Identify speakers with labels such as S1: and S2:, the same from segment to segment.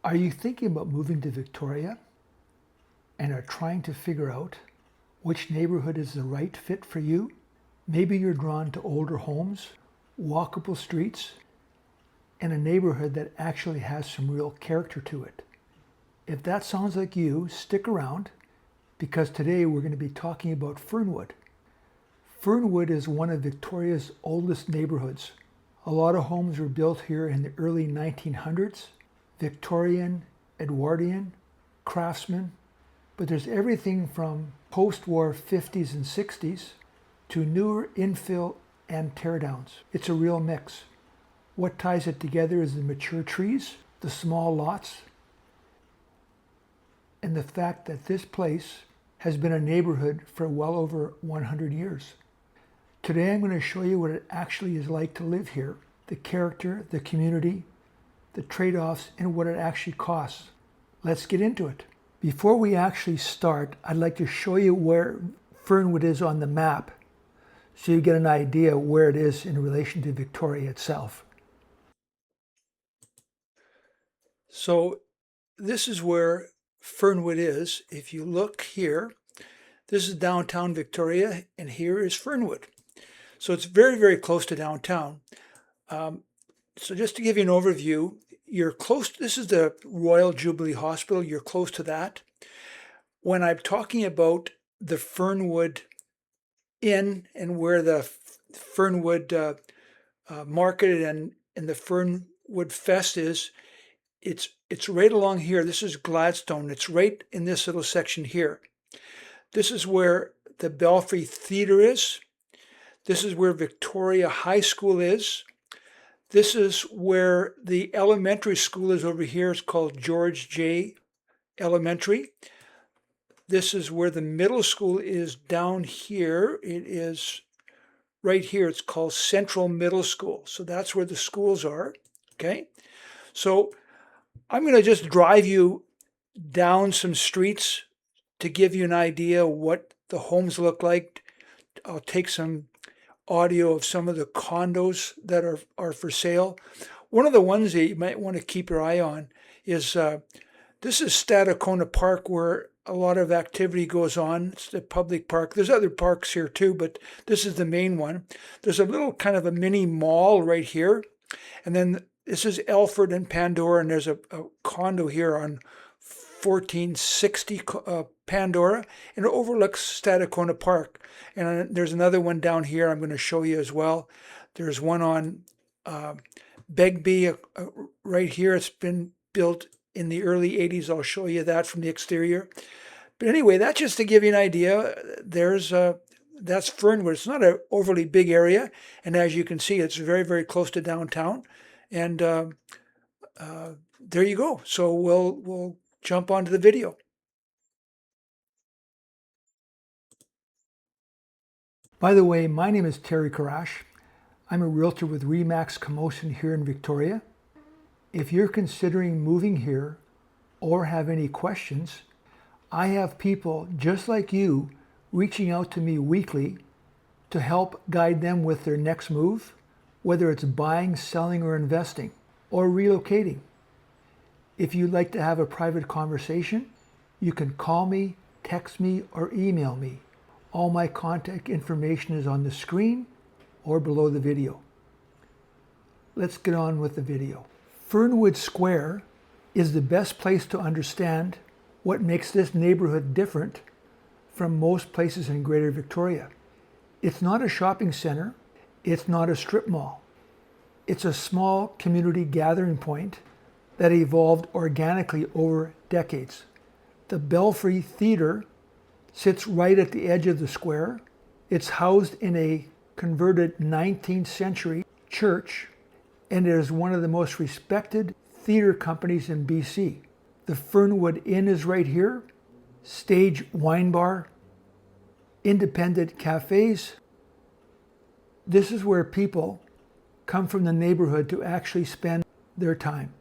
S1: Are you thinking about moving to Victoria and are trying to figure out which neighborhood is the right fit for you? Maybe you're drawn to older homes, walkable streets, and a neighborhood that actually has some real character to it. If that sounds like you, stick around because today we're going to be talking about Fernwood. Fernwood is one of Victoria's oldest neighborhoods. A lot of homes were built here in the early 1900s, Victorian, Edwardian, craftsman, but there's everything from post-war 50s and 60s to newer infill and teardowns. It's a real mix. What ties it together is the mature trees, the small lots, and the fact that this place has been a neighborhood for well over 100 years. Today I'm going to show you what it actually is like to live here, the character, the community, the trade-offs, and what it actually costs. Let's get into it. Before we actually start, I'd like to show you where Fernwood is on the map so you get an idea where it is in relation to Victoria itself. So this is where Fernwood is. If you look here, this is downtown Victoria, and here is Fernwood. So it's very, very close to downtown. So just to give you an overview, you're close. This is the Royal Jubilee Hospital. You're close to that. When I'm talking about the Fernwood Inn and where the Fernwood Market and the Fernwood Fest is, it's right along here. This is Gladstone. It's right in this little section here. This is where the Belfry Theatre is. This is where Victoria High School is. This is where the elementary school is over here. It's called George J. Elementary. This is where the middle school is down here. It is right here. It's called Central Middle School. So that's where the schools are. Okay. So I'm going to just drive you down some streets to give you an idea what the homes look like. I'll take some audio of some of the condos that are for sale. One of the ones that you might want to keep your eye on is this is Stadacona Park, where a lot of activity goes on. It's the public park. There's other parks here too, but this is the main one. There's a little kind of a mini mall right here. And then this is Elford and Pandora, and there's a condo here on 1460 Pandora, and it overlooks Stadacona Park. And there's another one down here I'm going to show you as well. There's one on Begbie right here. It's been built in the early 80s. I'll show you that from the exterior. But anyway, that's just to give you an idea. That's Fernwood. It's not an overly big area, and as you can see, it's very, very close to downtown. And there you go. So we'll jump onto the video. By the way, my name is Terry Kurash. I'm a realtor with Remax Camosun here in Victoria. If you're considering moving here or have any questions, I have people just like you reaching out to me weekly to help guide them with their next move, whether it's buying, selling, or investing, or relocating. If you'd like to have a private conversation, you can call me, text me, or email me. All my contact information is on the screen or below the video. Let's get on with the video. Fernwood Square is the best place to understand what makes this neighborhood different from most places in Greater Victoria. It's not a shopping center. It's not a strip mall. It's a small community gathering point that evolved organically over decades. The Belfry Theatre sits right at the edge of the square. It's housed in a converted 19th century church, and it is one of the most respected theatre companies in BC. The Fernwood Inn is right here, Stage Wine Bar, independent cafes. This is where people come from the neighborhood to actually spend their time.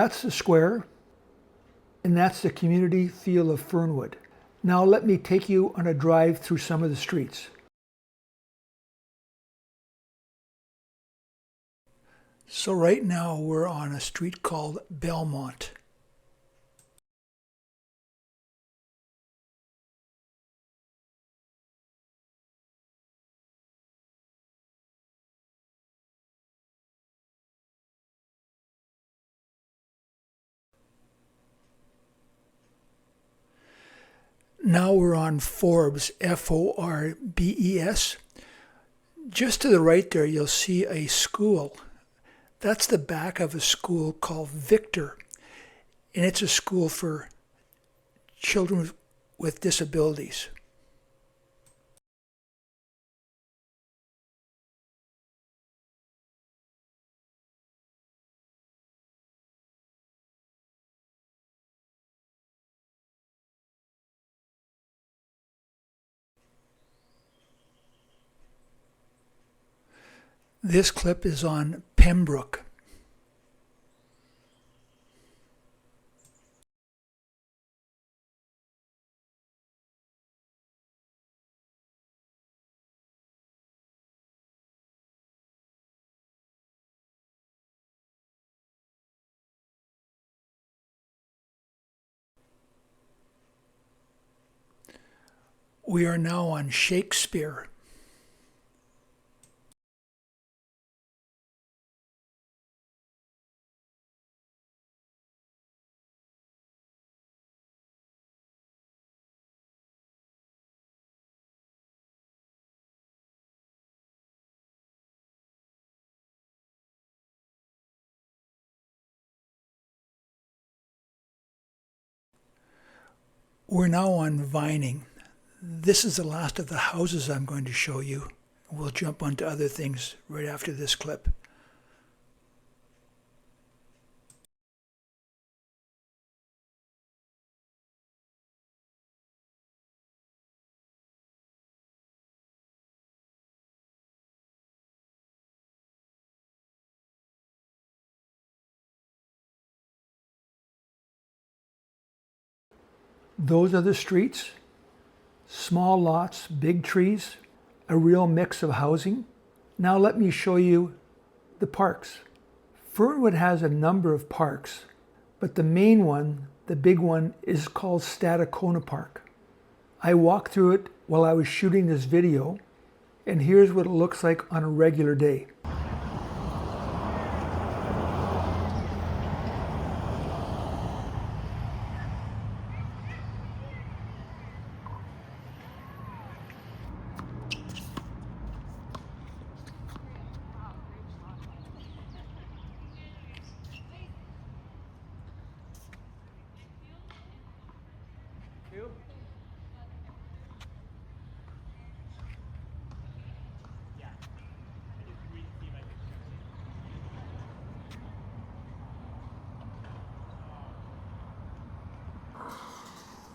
S1: that's the square, and that's the community feel of Fernwood. Now let me take you on a drive through some of the streets. So right now we're on a street called Belmont. Now we're on Forbes, Forbes. Just to the right there, you'll see a school. That's the back of a school called Victor, and it's a school for children with disabilities. This clip is on Pembroke. We are now on Shakespeare. We're now on Vining. This is the last of the houses I'm going to show you. We'll jump onto other things right after this clip. Those are the streets. Small lots, big trees, a real mix of housing. Now let me show you the parks. Fernwood has a number of parks, but the main one, the big one, is called Stadacona Park. I walked through it while I was shooting this video, and here's what it looks like on a regular day.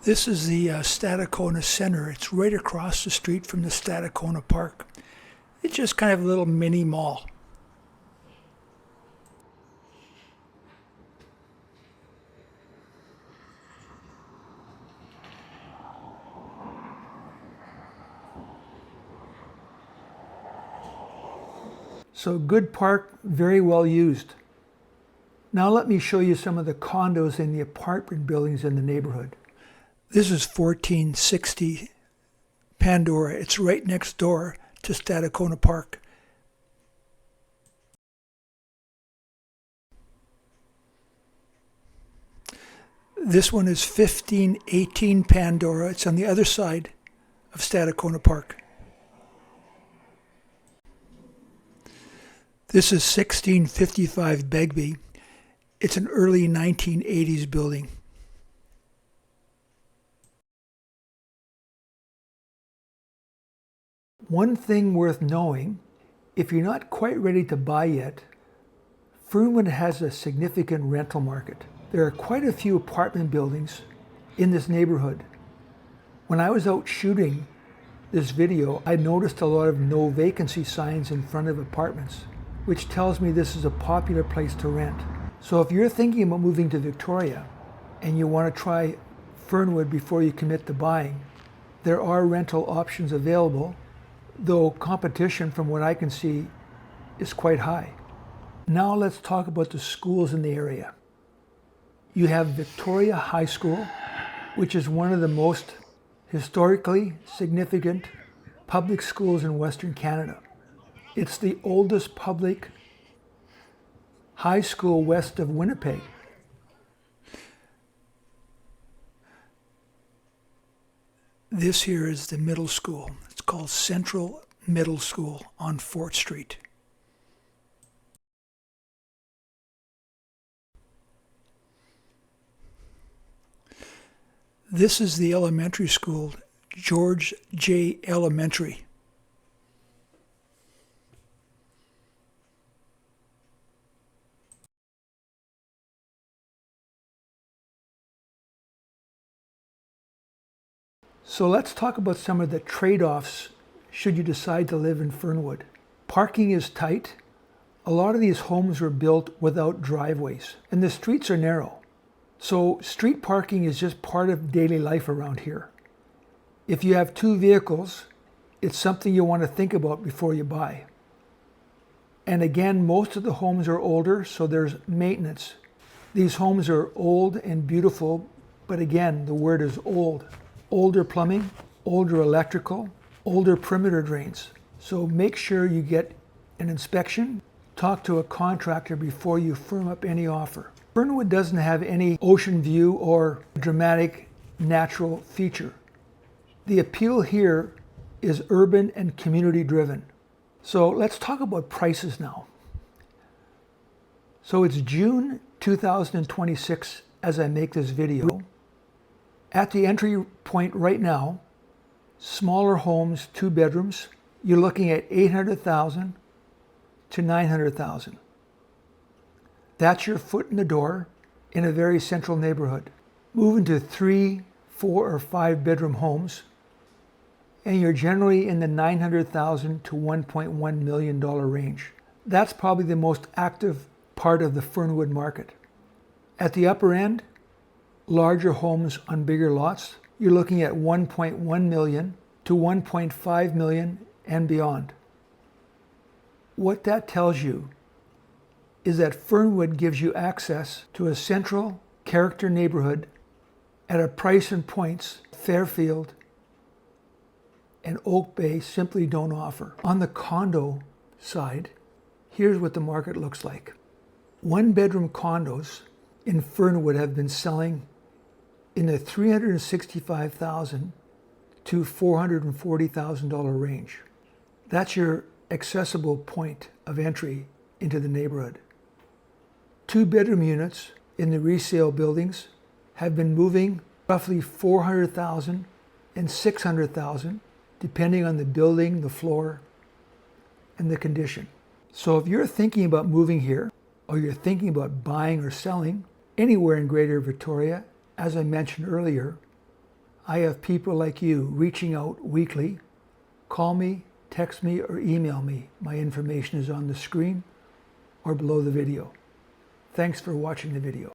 S1: This is the Stadacona Center. It's right across the street from the Stadacona Park. It's just kind of a little mini mall. So good park, very well used. Now let me show you some of the condos and the apartment buildings in the neighborhood. This is 1460 Pandora. It's right next door to Stadacona Park. This one is 1518 Pandora. It's on the other side of Stadacona Park. This is 1655 Begbie. It's an early 1980s building. One thing worth knowing, if you're not quite ready to buy yet, Fernwood has a significant rental market. There are quite a few apartment buildings in this neighborhood. When I was out shooting this video, I noticed a lot of no vacancy signs in front of apartments, which tells me this is a popular place to rent. So if you're thinking about moving to Victoria and you want to try Fernwood before you commit to buying, there are rental options available, though competition from what I can see is quite high. Now let's talk about the schools in the area. You have Victoria High School, which is one of the most historically significant public schools in Western Canada. It's the oldest public high school west of Winnipeg. This here is the middle school. It's called Central Middle School on 4th Street. This is the elementary school, George J. Elementary. So let's talk about some of the trade-offs should you decide to live in Fernwood. Parking is tight. A lot of these homes were built without driveways, and the streets are narrow. So street parking is just part of daily life around here. If you have 2 vehicles, it's something you want to think about before you buy. And again, most of the homes are older, so there's maintenance. These homes are old and beautiful, but again, the word is old. Older plumbing, older electrical, older perimeter drains. So make sure you get an inspection. Talk to a contractor before you firm up any offer. Fernwood doesn't have any ocean view or dramatic natural feature. The appeal here is urban and community driven. So let's talk about prices now. So it's June 2026 as I make this video. At the entry point right now, smaller homes, 2 bedrooms, you're looking at $800,000 to $900,000. That's your foot in the door in a very central neighborhood. Move into 3, 4, or 5 bedroom homes, and you're generally in the $900,000 to $1.1 million range. That's probably the most active part of the Fernwood market. At the upper end, larger homes on bigger lots, you're looking at 1.1 million to 1.5 million and beyond. What that tells you is that Fernwood gives you access to a central character neighborhood at a price and points Fairfield and Oak Bay simply don't offer. On the condo side, here's what the market looks like. 1-bedroom condos in Fernwood have been selling in the $365,000 to $440,000 range. That's your accessible point of entry into the neighborhood. 2-bedroom units in the resale buildings have been moving roughly $400,000 and $600,000, depending on the building, the floor, and the condition. So if you're thinking about moving here, or you're thinking about buying or selling anywhere in Greater Victoria, as I mentioned earlier, I have people like you reaching out weekly. Call me, text me, or email me. My information is on the screen or below the video. Thanks for watching the video.